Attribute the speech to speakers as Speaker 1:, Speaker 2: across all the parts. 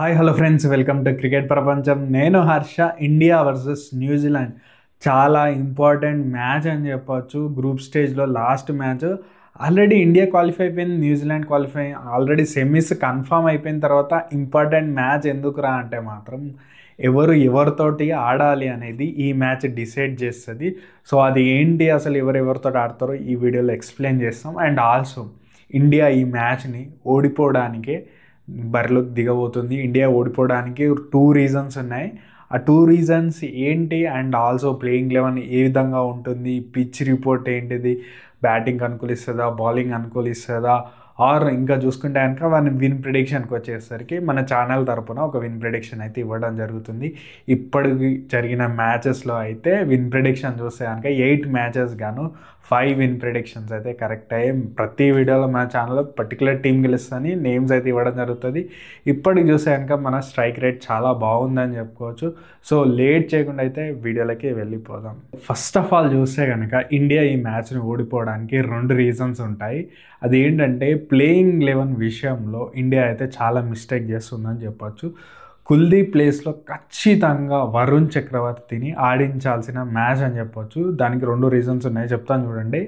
Speaker 1: Hi hello friends, welcome to cricket ప్రపంచం. నేను Harsha. India versus New Zealand చాలా ఇంపార్టెంట్ మ్యాచ్ అని చెప్పొచ్చు. గ్రూప్ స్టేజ్లో last match. Already India qualify అయిపోయింది, New Zealand qualify, already semis confirm అయిపోయిన తర్వాత ఇంపార్టెంట్ మ్యాచ్ ఎందుకురా అంటే మాత్రం ఎవరితోటి ఆడాలి అనేది ఈ మ్యాచ్ డిసైడ్ చేస్తుంది. సో అది ఏంటి, అసలు ఎవరితో ఆడతారో ఈ వీడియోలో ఎక్స్ప్లెయిన్ చేస్తాం. అండ్ ఆల్సో ఇండియా ఈ మ్యాచ్ని ఓడిపోవడానికే బరిలోకి దిగబోతుంది. ఇండియా ఓడిపోవడానికి 2 రీజన్స్ ఉన్నాయి. ఆ 2 రీజన్స్ ఏంటి, అండ్ ఆల్సో ప్లేయింగ్ 11 ఏ విధంగా ఉంటుంది, పిచ్ రిపోర్ట్ ఏంటిది, బ్యాటింగ్ అనుకూలిస్తుందా, బౌలింగ్ అనుకూలిస్తుందా, ఆర్ ఇంకా చూసుకుంటే కనుక విన్ ప్రిడిక్షన్కి వచ్చేసరికి మన ఛానల్ తరపున ఒక విన్ ప్రిడిక్షన్ అయితే ఇవ్వడం జరుగుతుంది. ఇప్పటికి జరిగిన మ్యాచెస్లో అయితే విన్ ప్రిడిక్షన్ చూస్తే కనుక 8 మ్యాచెస్ గాను 5 విన్ ప్రిడిక్షన్స్ అయితే కరెక్ట్ అయ్యాయి. ప్రతి వీడియోలో మన ఛానల్లో పర్టికులర్ టీం గెలుస్తుందని నేమ్స్ అయితే ఇవ్వడం జరుగుతుంది. ఇప్పటికి చూస్తే కనుక మన స్ట్రైక్ రేట్ చాలా బాగుందని చెప్పుకోవచ్చు. సో లేట్ చేయకుండా అయితే వీడియోలకి వెళ్ళిపోదాం. ఫస్ట్ ఆఫ్ ఆల్ చూస్తే కనుక ఇండియా ఈ మ్యాచ్ని ఓడిపోవడానికి 2 రీజన్స్ ఉంటాయి. అది ఏంటంటే ప్లేయింగ్ 11 విషయంలో ఇండియా అయితే చాలా మిస్టేక్ చేస్తుందని చెప్పొచ్చు. కుల్దీప్ ప్లేస్లో ఖచ్చితంగా వరుణ్ చక్రవర్తిని ఆడించాల్సిన మ్యాచ్ అని చెప్పొచ్చు. దానికి 2 రీజన్స్ ఉన్నాయి, చెప్తాను చూడండి.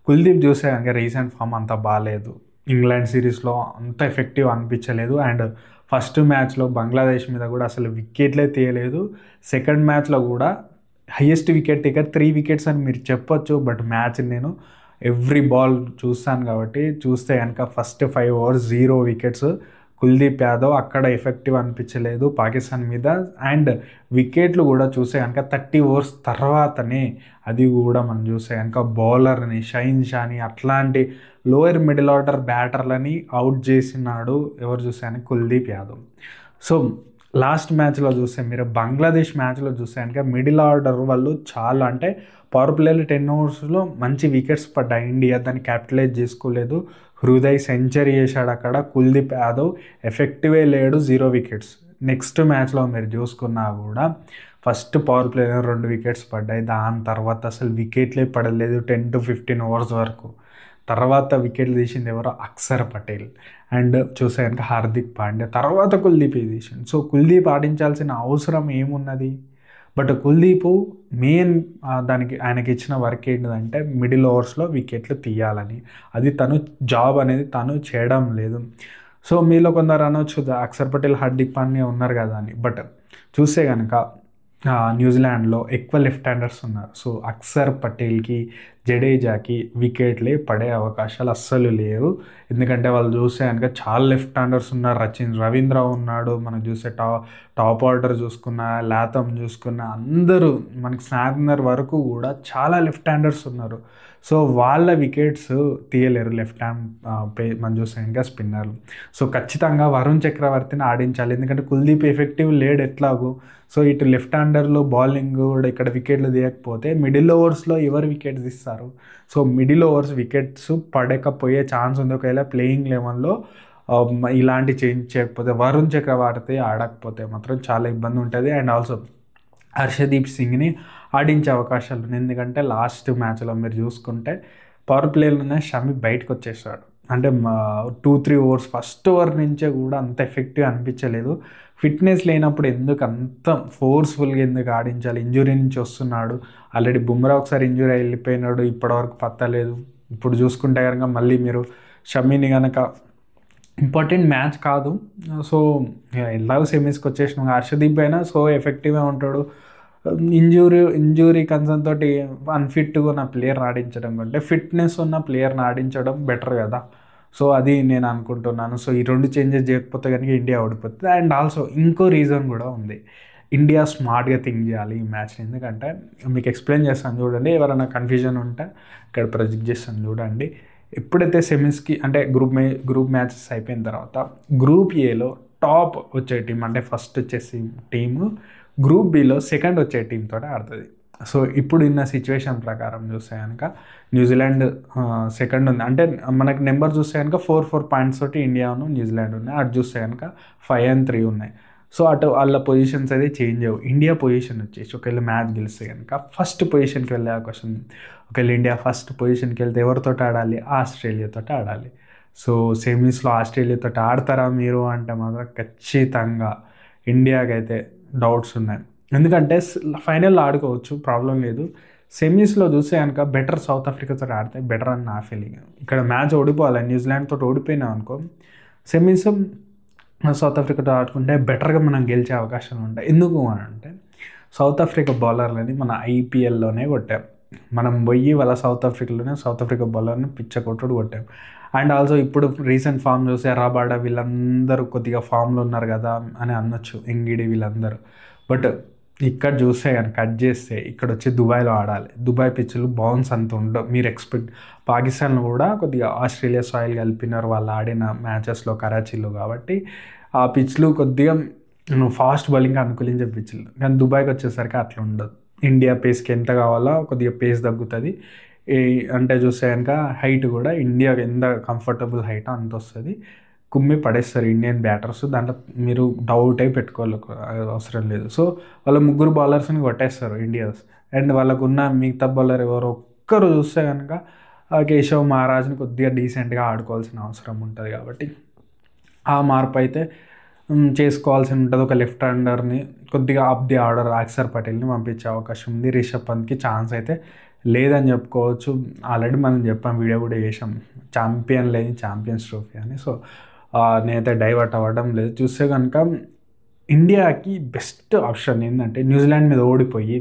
Speaker 1: కుల్దీప్ చూస్తే కనుక రీసెంట్ ఫామ్ అంత బాగాలేదు. ఇంగ్లాండ్ సిరీస్లో అంత ఎఫెక్టివ్ అనిపించలేదు. అండ్ ఫస్ట్ మ్యాచ్లో బంగ్లాదేశ్ మీద కూడా అసలు వికెట్లే తీయలేదు. సెకండ్ మ్యాచ్లో కూడా హయ్యెస్ట్ వికెట్ టేకర్ 3 వికెట్స్ అని మీరు చెప్పొచ్చు. బట్ మ్యాచ్ నేను ఎవ్రీ బాల్ చూస్తాను కాబట్టి చూస్తే కనుక first 5 overs 0 wickets. Kuldeep Yadav అక్కడ ఎఫెక్టివ్ అనిపించలేదు పాకిస్తాన్ మీద. అండ్ వికెట్లు కూడా చూస్తే కనుక 30 ఓవర్స్ తర్వాతనే, అది కూడా మనం చూస్తే కనుక బౌలర్ని షైన్ షాని అట్లాంటి లోయర్ మిడిల్ ఆర్డర్ బ్యాటర్లని అవుట్ చేసినాడు. ఎవరు చూస్తే కనుక కుల్దీప్ యాదవ్. సో లాస్ట్ మ్యాచ్లో చూస్తే మీరు బంగ్లాదేశ్ మ్యాచ్లో చూస్తే కనుక మిడిల్ ఆర్డర్ వాళ్ళు చాలా, అంటే పవర్ ప్లేలో 10 ఓవర్స్లో మంచి వికెట్స్ పడ్డాయి ఇండియా, దాన్ని క్యాపిటలైజ్ చేసుకోలేదు. హృదయ్ సెంచరీ చేశాడు అక్కడ. కుల్దీప్ యాదవ్ ఎఫెక్టివే లేడు, 0 వికెట్స్. నెక్స్ట్ మ్యాచ్లో మీరు చూసుకున్నా కూడా ఫస్ట్ పవర్ ప్లేలో 2 వికెట్స్ పడ్డాయి. దాని తర్వాత అసలు వికెట్లే పడలేదు 10 to 15 ఓవర్స్ వరకు. తర్వాత వికెట్లు తీసింది ఎవరో అక్షర్ పటేల్. అండ్ చూసే కనుక హార్దిక్ పాండ్యా, తర్వాత కుల్దీప్ తీసింది. సో కుల్దీప్ ఆడించాల్సిన అవసరం ఏమున్నది? బట్ కుల్దీప్ మెయిన్ దానికి ఆయనకి ఇచ్చిన వర్క్ ఏంటిదంటే మిడిల్ ఓవర్స్లో వికెట్లు తీయాలని. అది తను జాబ్ అనేది తను చేయడం లేదు. సో మీలో కొందరు అనొచ్చు అక్షర్ పటేల్ హార్దిక్ పాండ్యా ఉన్నారు కదా అని. బట్ చూస్తే కనుక న్యూజిలాండ్లో ఎక్కువ లెఫ్ట్ హ్యాండర్స్ ఉన్నారు. సో అక్షర్ పటేల్కి, జడేజాకి వికెట్లే పడే అవకాశాలు అస్సలు లేవు. ఎందుకంటే వాళ్ళు చూస్తే కనుక చాలా లెఫ్ట్ హ్యాండర్స్ ఉన్నారు. రవీంద్ర ఉన్నాడు, మనకు చూస్తే టాప్ ఆర్డర్ చూసుకున్న, లాథమ్ చూసుకున్న, అందరూ మనకి స్నాగ్నర్ వరకు కూడా చాలా లెఫ్ట్ హ్యాండర్స్ ఉన్నారు. సో వాళ్ళ వికెట్స్ తీయలేరు లెఫ్ట్ హ్యాండ్ మనం చూస్తే ఇంకా స్పిన్నర్లు. సో ఖచ్చితంగా వరుణ్ చక్రవర్తిని ఆడించాలి, ఎందుకంటే కుల్దీప్ ఎఫెక్టివ్ లేడు ఎట్లాగో. సో ఇటు లెఫ్ట్ హ్యాండర్లో బౌలింగ్ కూడా ఇక్కడ వికెట్లు తీయకపోతే మిడిల్ ఓవర్స్లో ఎవరు వికెట్స్ ఇస్తారు? సో మిడిల్ ఓవర్స్ వికెట్స్ పడకపోయే ఛాన్స్ ఉంది ఒకవేళ ప్లేయింగ్ 11లో ఇలాంటి చేంజ్ చేయకపోతే. వరుణ్ చక్రవర్తి ఆడకపోతే మాత్రం చాలా ఇబ్బంది ఉంటుంది. అండ్ ఆల్సో హర్షదీప్ సింగ్ని ఆడించే అవకాశాలు ఉన్నాయి. ఎందుకంటే లాస్ట్ మ్యాచ్లో మీరు చూసుకుంటే పవర్ ప్లేలోనే షమి బయటకు వచ్చేసాడు. అంటే 2-3 ఓవర్స్ ఫస్ట్ ఓవర్ నుంచే కూడా అంత ఎఫెక్టివ్ అనిపించలేదు. ఫిట్నెస్ లేనప్పుడు ఎందుకు అంత ఫోర్స్ఫుల్గా ఎందుకు ఆడించాలి? ఇంజురీ నుంచి వస్తున్నాడు. ఆల్రెడీ బుమ్రా ఒకసారి ఇంజురీ వెళ్ళిపోయినాడు, ఇప్పటివరకు పత్తలేదు. ఇప్పుడు చూసుకుంటే కనుక మళ్ళీ మీరు షమీని కనుక, ఇంపార్టెంట్ మ్యాచ్ కాదు. సో ఎలాగో సెమీస్కి వచ్చేసినాం. హర్షదీప్ అయినా సో ఎఫెక్టివ్గా ఉంటాడు. ఇంజూరీ కన్సర్న్ తోటి అన్ఫిట్గా ఉన్న ప్లేయర్ని ఆడించడం కంటే ఫిట్నెస్ ఉన్న ప్లేయర్ని ఆడించడం బెటర్ కదా. సో అది నేను అనుకుంటున్నాను. సో ఈ 2 చేంజెస్ చేయకపోతే కనుక ఇండియా ఓడిపోతుంది. అండ్ ఆల్సో ఇంకో రీజన్ కూడా ఉంది. ఇండియా స్మార్ట్గా థింక్ చేయాలి ఈ మ్యాచ్ని. ఎందుకంటే మీకు ఎక్స్ప్లెయిన్ చేస్తాను చూడండి, ఎవరైనా కన్ఫ్యూజన్ ఉంటే ఇక్కడ ప్రొజెక్ట్ చేస్తాను చూడండి. ఎప్పుడైతే సెమీస్కి అంటే గ్రూప్ మ్యాచెస్ అయిపోయిన తర్వాత గ్రూప్ ఏలో టాప్ వచ్చే టీం, అంటే ఫస్ట్ వచ్చేసి టీము గ్రూప్ బిలో సెకండ్ వచ్చే టీంతో ఆడుతుంది. సో ఇప్పుడు ఉన్న సిచ్యువేషన్ ప్రకారం చూస్తే కనుక న్యూజిలాండ్ సెకండ్ ఉంది. అంటే మనకి నెంబర్ చూస్తే కనుక 4 పాయింట్స్ తోటి ఇండియాను న్యూజిలాండ్ ఉన్నాయి. అటు చూస్తే కనుక 5-3 ఉన్నాయి. సో అటు వాళ్ళ పొజిషన్స్ అయితే చేంజ్ అవ్వవు. ఇండియా పొజిషన్ వచ్చేసి ఒకవేళ మ్యాచ్ గెలిస్తే కనుక ఫస్ట్ పొజిషన్కి వెళ్ళే అవకాశం ఉంది. ఒకవేళ ఇండియా ఫస్ట్ పొజిషన్కి వెళ్తే ఎవరితో ఆడాలి? ఆస్ట్రేలియాతో ఆడాలి. సో సెమీస్లో ఆస్ట్రేలియాతో ఆడతారా మీరు అంటే మాత్రం ఖచ్చితంగా ఇండియాకైతే డౌట్స్ ఉన్నాయి. ఎందుకంటే ఫైనల్లో ఆడుకోవచ్చు, ప్రాబ్లం లేదు. సెమీస్లో చూస్తే కనుక బెటర్ సౌత్ ఆఫ్రికాతో ఆడితే బెటర్ అని నా ఫీలింగ్. ఇక్కడ మ్యాచ్ ఓడిపోవాలి, న్యూజిలాండ్తో ఓడిపోయినాం అనుకో, సెమీస్ సౌత్ ఆఫ్రికాతో ఆడుకుంటే బెటర్గా మనం గెలిచే అవకాశాలు ఉంటాయి. ఎందుకు అని అంటే సౌత్ ఆఫ్రికా బౌలర్లని మన ఐపీఎల్లోనే కొట్టాం. మనం పోయి వాళ్ళ సౌత్ ఆఫ్రికా బౌలర్ని పిచ్చ కొట్టుడు కొట్టాం. అండ్ ఆల్సో ఇప్పుడు రీసెంట్ ఫామ్ చూస్తే రాబాడా వీళ్ళందరూ కొద్దిగా ఫామ్లో ఉన్నారు కదా అని అనొచ్చు, ఎంగిడి వీళ్ళందరూ. బట్ ఇక్కడ చూస్తే కానీ కట్ చేస్తే ఇక్కడ వచ్చి దుబాయ్లో ఆడాలి. దుబాయ్ పిచ్చులు బౌన్స్ అంత ఉండవు. మీరు పాకిస్తాన్లో కూడా కొద్దిగా ఆస్ట్రేలియా సాయిల్ కలిపినారు వాళ్ళు ఆడిన మ్యాచెస్లో కరాచీలో, కాబట్టి ఆ పిచ్లు కొద్దిగా ఫాస్ట్ బౌలింగ్ అనుకూలించే పిచ్లు. కానీ దుబాయ్కి వచ్చేసరికి అట్లా ఉండదు. ఇండియా పేస్కి ఎంత కావాలో కొద్దిగా పేస్ తగ్గుతుంది. అంటే చూస్తే కనుక హైట్ కూడా ఇండియాకి ఎంత కంఫర్టబుల్ హైట్ అంత వస్తుంది. కుమ్మి పడేస్తారు ఇండియన్ బ్యాటర్స్, దాంట్లో మీరు డౌట్ అయి పెట్టుకోవాలి అవసరం లేదు. సో వాళ్ళ 3 బౌలర్స్ని కొట్టేస్తారు ఇండియాస్. అండ్ వాళ్ళకున్న మిగతా బౌలర్ ఎవరో ఒక్కరు చూస్తే కనుక కేశవ్ మహారాజ్ని కొద్దిగా డీసెంట్గా ఆడుకోవాల్సిన అవసరం ఉంటుంది. కాబట్టి ఆ మార్పు అయితే చేసుకోవాల్సి ఉంటుంది. ఒక లెఫ్ట్ హ్యాండర్ని కొద్దిగా అప్ ది ఆర్డర్ అక్షర్ పటేల్ని పంపించే అవకాశం ఉంది. రిషబ్ పంత్కి ఛాన్స్ అయితే లేదని చెప్పుకోవచ్చు. ఆల్రెడీ మనం చెప్పాం, వీడియో కూడా చేసాం, ఛాంపియన్ లేని ఛాంపియన్స్ ట్రోఫీ అని. సో నేనైతే డైవర్ట్ అవ్వడం లేదు. చూస్తే కనుక ఇండియాకి బెస్ట్ ఆప్షన్ ఏంటంటే న్యూజిలాండ్ మీద ఓడిపోయి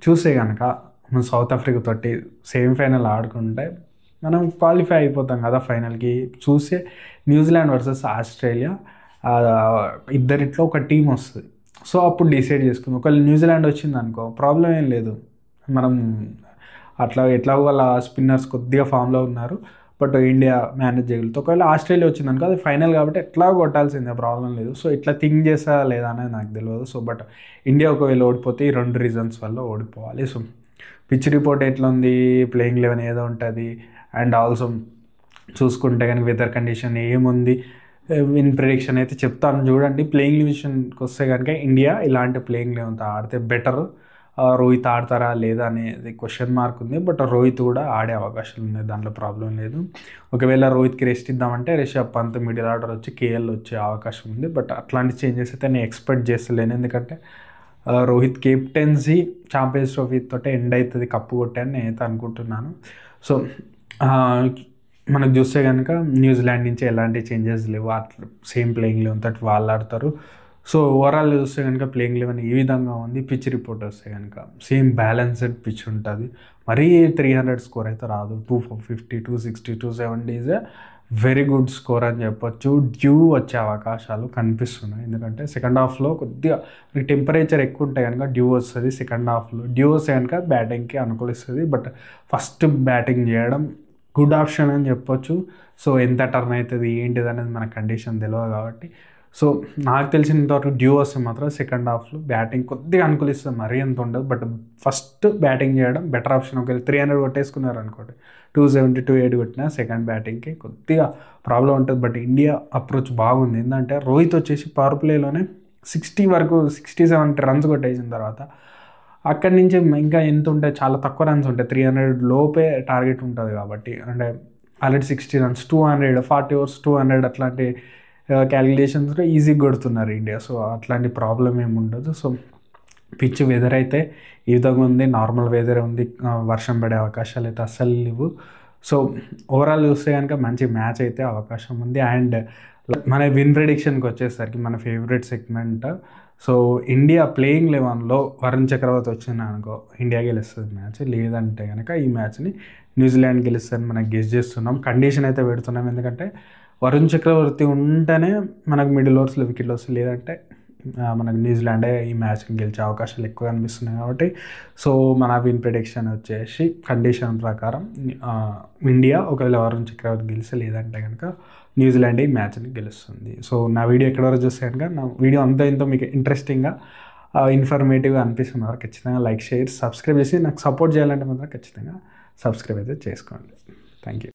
Speaker 1: చూస్తే కనుక మనం సౌత్ ఆఫ్రికా తోటి సెమీఫైనల్ ఆడుకుంటే మనం క్వాలిఫై అయిపోతాం కదా ఫైనల్కి. చూస్తే న్యూజిలాండ్ వర్సెస్ ఆస్ట్రేలియా ఇద్దరిట్లో ఒక టీం వస్తుంది. సో అప్పుడు డిసైడ్ చేసుకుందాం. ఒకవేళ న్యూజిలాండ్ వచ్చింది అనుకో ప్రాబ్లం ఏం లేదు, మనం అట్లా ఎట్లాగో వాళ్ళ స్పిన్నర్స్ కొద్దిగా ఫామ్లో ఉన్నారు, బట్ ఇండియా మేనేజ్ చేయగలుగుతుంది. ఒకవేళ ఆస్ట్రేలియా వచ్చిందనుకో అది ఫైనల్ కాబట్టి ఎట్లా కొట్టాల్సిందే, ప్రాబ్లం లేదు. సో ఇట్లా థింక్ చేసా లేదా అనేది నాకు తెలియదు. సో బట్ ఇండియా ఒకవేళ ఓడిపోతే ఈ 2 రీజన్స్ వల్ల ఓడిపోవాలి. సో పిచ్ రిపోర్ట్ ఎట్లా ఉంది, ప్లేయింగ్ 11 ఏదో ఉంటుంది, అండ్ ఆల్సో చూసుకుంటే కానీ వెదర్ కండిషన్ ఏముంది, విన్ ప్రిడిక్షన్ అయితే చెప్తాను చూడండి. ప్లేయింగ్ విషయానికి వస్తే కనుక ఇండియా ఇలాంటి ప్లేయింగ్ 11తో ఆడితే బెటర్. రోహిత్ ఆడతారా లేదా అనేది క్వశ్చన్ మార్క్ ఉంది, బట్ రోహిత్ కూడా ఆడే అవకాశాలు ఉన్నాయి, దాంట్లో ప్రాబ్లం లేదు. ఒకవేళ రోహిత్కి రెస్ట్ ఇద్దామంటే రిషబ్ పంత్ మిడిల్ ఆర్డర్ వచ్చి కేఎల్ వచ్చే అవకాశం ఉంది. బట్ అట్లాంటి చేంజెస్ అయితే నేను ఎక్స్పెక్ట్ చేస్తలేను, ఎందుకంటే రోహిత్ కెప్టెన్సీ ఛాంపియన్స్ ట్రోఫీ తోటే ఎండ్ అవుతుంది, కప్పు కొట్టాను నేనైతే అనుకుంటున్నాను. సో మనకు చూస్తే కనుక న్యూజిలాండ్ నుంచి ఎలాంటి చేంజెస్ లేవు, అట్లా సేమ్ ప్లేయింగ్ 11 తోటి వాళ్ళు ఆడతారు. సో ఓవరాల్ చూస్తే కనుక ప్లేయింగ్ 11 ఈ విధంగా ఉంది. పిచ్ రిపోర్ట్ వస్తే కనుక సేమ్ బ్యాలెన్స్డ్ పిచ్ ఉంటుంది. మరీ 300 స్కోర్ అయితే రాదు. 250, 260, 270 is a very good score అని చెప్పొచ్చు. డ్యూ వచ్చే అవకాశాలు కనిపిస్తున్నాయి, ఎందుకంటే సెకండ్ హాఫ్లో కొద్దిగా టెంపరేచర్ ఎక్కువ ఉంటే కనుక డ్యూ వస్తుంది. సెకండ్ హాఫ్లో డ్యూ వస్తే కనుక బ్యాటింగ్కి అనుకూలిస్తుంది. బట్ ఫస్ట్ బ్యాటింగ్ చేయడం గుడ్ ఆప్షన్ అని చెప్పొచ్చు. సో ఎంత టర్న్ అవుతుంది ఏంటిది అనేది మన కండిషన్ తెలియదు కాబట్టి, సో నాకు తెలిసినంతవరకు డ్యూ వస్తే మాత్రం సెకండ్ హాఫ్లో బ్యాటింగ్ కొద్దిగా అనుకూలిస్తుంది, మరీ ఎంత ఉండదు. బట్ ఫస్ట్ బ్యాటింగ్ చేయడం బెటర్ ఆప్షన్. ఒకవేళ 300 కొట్టేసుకున్నారు అనుకోండి, 270, 280 కొట్టినా సెకండ్ బ్యాటింగ్కి కొద్దిగా ప్రాబ్లం ఉంటుంది. బట్ ఇండియా అప్రోచ్ బాగుంది. ఏంటంటే రోహిత్ వచ్చేసి పవర్ ప్లేలోనే 60 వరకు 60-70 రన్స్ కొట్టేసిన తర్వాత అక్కడి నుంచి ఇంకా ఎంత ఉంటాయి, చాలా తక్కువ రన్స్ ఉంటాయి, 300 లోపే టార్గెట్ ఉంటుంది కాబట్టి. అంటే ఆల్రెడీ 60 రన్స్, 200, 40 ఓవర్స్ 200 అట్లాంటి క్యాలిక్యులేషన్స్లో ఈజీగా కొడుతున్నారు ఇండియా. సో అట్లాంటి ప్రాబ్లం ఏమి ఉండదు. సో పిచ్ వెదర్ అయితే ఈ విధంగా ఉంది, నార్మల్ వెదర్ ఉంది, వర్షం పడే అవకాశాలు అయితే అస్సలు లేవు. సో ఓవరాల్ చూస్తే కనుక మంచి మ్యాచ్ అయితే అవకాశం ఉంది. అండ్ మన విన్ ప్రెడిక్షన్కి వచ్చేసరికి మన favourite segment, so India playing 11లో వరుణ్ చక్రవర్తి వచ్చింది అనుకో ఇండియా గెలుస్తుంది మ్యాచ్, లేదంటే కనుక ఈ మ్యాచ్ని న్యూజిలాండ్ గెలుస్తుందని మనం గెస్ చేస్తున్నాం. కండిషన్ అయితే పెడుతున్నాం, ఎందుకంటే వరుణ్ చక్రవర్తి ఉంటేనే మనకు మిడిల్ ఓవర్స్లో వికెట్లు వస్తాయి, లేదంటే మనకు న్యూజిలాండే ఈ మ్యాచ్కి గెలిచే అవకాశాలు ఎక్కువ కనిపిస్తున్నాయి. కాబట్టి సో మన విన్ ప్రెడిక్షన్ వచ్చేసి కండిషన్ ప్రకారం ఇండియా ఒకవేళ వరుణ్ చక్రవర్తి గెలిస్తే, లేదంటే కనుక న్యూజిలాండ్ ఈ మ్యాచ్ని గెలుస్తుంది. సో నా వీడియో ఎక్కడి వరకు చూస్తే కనుక నా వీడియో అంతా ఎంతో మీకు ఇంట్రెస్టింగ్గా ఇన్ఫర్మేటివ్గా అనిపిస్తున్నారు, ఖచ్చితంగా లైక్ షేర్ సబ్స్క్రైబ్ చేసి నాకు సపోర్ట్ చేయాలంటే మాత్రం ఖచ్చితంగా సబ్స్క్రైబ్ అయితే చేసుకోండి. Thank you.